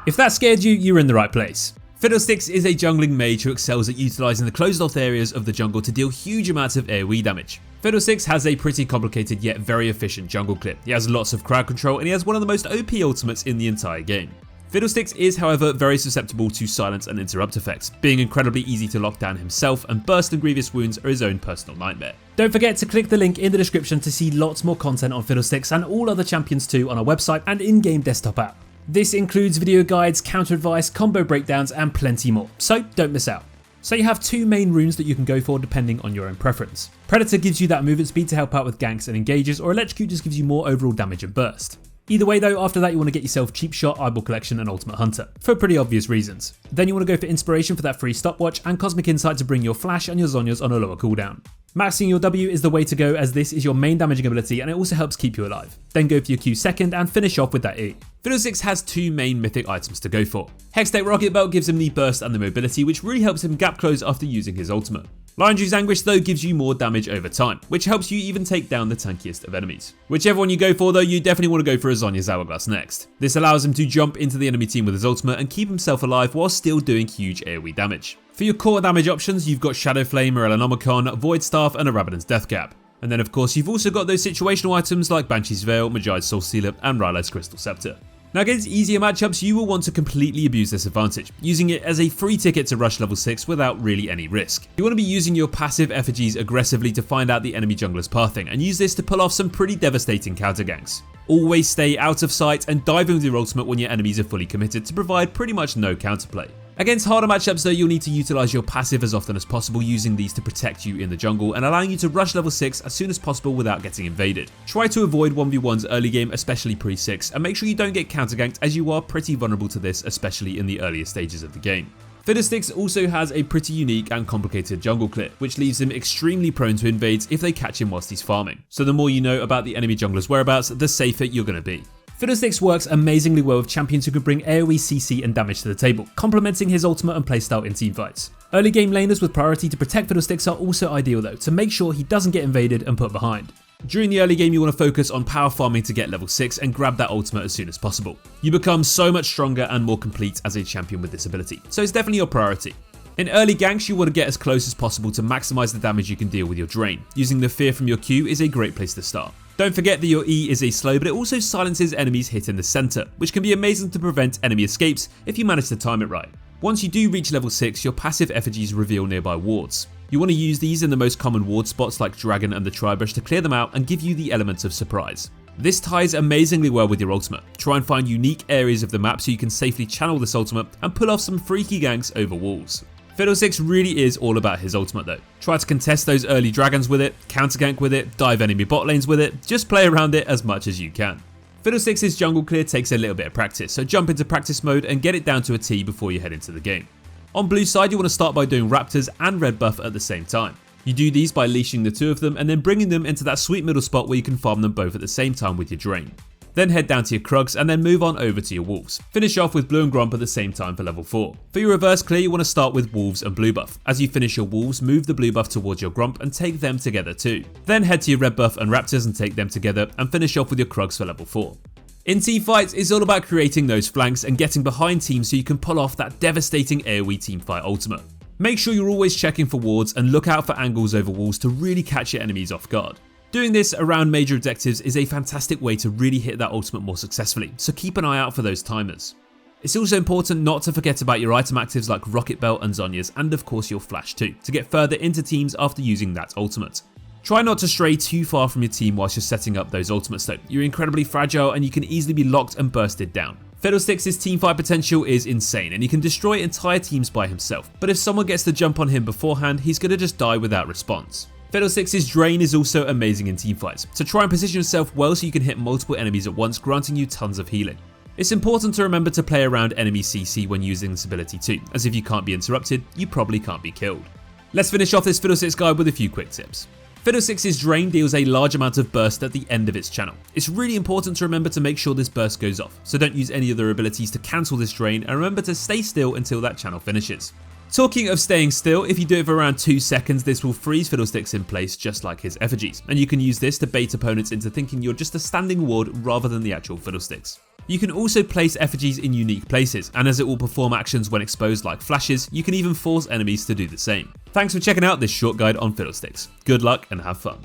If that scared you, you're in the right place. Fiddlesticks is a jungling mage who excels at utilising the closed off areas of the jungle to deal huge amounts of AoE damage. Fiddlesticks has a pretty complicated yet very efficient jungle clip. He has lots of crowd control and he has one of the most OP ultimates in the entire game. Fiddlesticks is however very susceptible to silence and interrupt effects, being incredibly easy to lock down himself, and burst and grievous wounds are his own personal nightmare. Don't forget to click the link in the description to see lots more content on Fiddlesticks and all other champions too on our website and in-game desktop app. This includes video guides, counter advice, combo breakdowns and plenty more, so don't miss out. So you have two main runes that you can go for depending on your own preference. Predator gives you that movement speed to help out with ganks and engages, or Electrocute just gives you more overall damage and burst. Either way though, after that you want to get yourself Cheap Shot, Eyeball Collection and Ultimate Hunter, for pretty obvious reasons. Then you want to go for Inspiration for that free stopwatch and Cosmic Insight to bring your Flash and your Zhonya's on a lower cooldown. Maxing your W is the way to go, as this is your main damaging ability and it also helps keep you alive. Then go for your Q second and finish off with that E. Fiddlesticks has two main mythic items to go for. Hextech Rocket Belt gives him the burst and the mobility, which really helps him gap close after using his ultimate. Lionju's Anguish though gives you more damage over time, which helps you even take down the tankiest of enemies. Whichever one you go for though, you definitely want to go for a Zhonya's Hourglass next. This allows him to jump into the enemy team with his ultimate and keep himself alive while still doing huge AoE damage. For your core damage options, you've got Shadow Flame, Morellonomicon, Void Staff and a Rabadon's Death Cap. And then of course you've also got those situational items like Banshee's Veil, Magi Soul Sealer and Rylai's Crystal Scepter. Now against easier matchups, you will want to completely abuse this advantage, using it as a free ticket to rush level 6 without really any risk. You want to be using your passive effigies aggressively to find out the enemy jungler's pathing, and use this to pull off some pretty devastating counter ganks. Always stay out of sight and dive in with your ultimate when your enemies are fully committed to provide pretty much no counterplay. Against harder matchups though, you'll need to utilise your passive as often as possible, using these to protect you in the jungle and allowing you to rush level 6 as soon as possible without getting invaded. Try to avoid 1v1s early game, especially pre-6, and make sure you don't get counter-ganked, as you are pretty vulnerable to this, especially in the earlier stages of the game. Fiddlesticks also has a pretty unique and complicated jungle clip, which leaves him extremely prone to invades if they catch him whilst he's farming. So the more you know about the enemy jungler's whereabouts, the safer you're going to be. Fiddlesticks works amazingly well with champions who can bring AoE, CC and damage to the table, complementing his ultimate and playstyle in teamfights. Early game laners with priority to protect Fiddlesticks are also ideal though, to make sure he doesn't get invaded and put behind. During the early game you want to focus on power farming to get level 6 and grab that ultimate as soon as possible. You become so much stronger and more complete as a champion with this ability, so it's definitely your priority. In early ganks you want to get as close as possible to maximise the damage you can deal with your drain. Using the fear from your Q is a great place to start. Don't forget that your E is a slow, but it also silences enemies hit in the centre, which can be amazing to prevent enemy escapes if you manage to time it right. Once you do reach level 6, your passive effigies reveal nearby wards. You want to use these in the most common ward spots like Dragon and the Tri-Brush to clear them out and give you the element of surprise. This ties amazingly well with your ultimate. Try and find unique areas of the map so you can safely channel this ultimate and pull off some freaky ganks over walls. Fiddlesticks really is all about his ultimate though. Try to contest those early dragons with it, counter gank with it, dive enemy bot lanes with it, just play around it as much as you can. Fiddlesticks' jungle clear takes a little bit of practice, so jump into practice mode and get it down to a T before you head into the game. On blue side you want to start by doing Raptors and red buff at the same time. You do these by leashing the two of them and then bringing them into that sweet middle spot where you can farm them both at the same time with your drain. Then head down to your Krugs and then move on over to your Wolves. Finish off with Blue and Gromp at the same time for level 4. For your reverse clear you want to start with Wolves and Blue buff. As you finish your Wolves, move the Blue buff towards your Gromp and take them together too. Then head to your red buff and Raptors and take them together and finish off with your Krugs for level 4. In Teamfights, it's all about creating those flanks and getting behind teams so you can pull off that devastating AoE teamfight ultimate. Make sure you're always checking for wards and look out for angles over walls to really catch your enemies off guard. Doing this around major objectives is a fantastic way to really hit that ultimate more successfully, so keep an eye out for those timers. It's also important not to forget about your item actives like Rocket Belt and Zhonya's, and of course your Flash too, to get further into teams after using that ultimate. Try not to stray too far from your team whilst you're setting up those ultimates though. You're incredibly fragile and you can easily be locked and bursted down. Fiddlesticks' teamfight potential is insane and he can destroy entire teams by himself, but if someone gets the jump on him beforehand, he's going to just die without response. Fiddlesticks' drain is also amazing in teamfights, so try and position yourself well so you can hit multiple enemies at once, granting you tons of healing. It's important to remember to play around enemy CC when using this ability too, as if you can't be interrupted, you probably can't be killed. Let's finish off this Fiddlesticks guide with a few quick tips. Fiddlesticks' drain deals a large amount of burst at the end of its channel. It's really important to remember to make sure this burst goes off, so don't use any other abilities to cancel this drain and remember to stay still until that channel finishes. Talking of staying still, if you do it for around 2 seconds, this will freeze Fiddlesticks in place just like his effigies, and you can use this to bait opponents into thinking you're just a standing ward rather than the actual Fiddlesticks. You can also place effigies in unique places, and as it will perform actions when exposed like flashes, you can even force enemies to do the same. Thanks for checking out this short guide on Fiddlesticks. Good luck and have fun.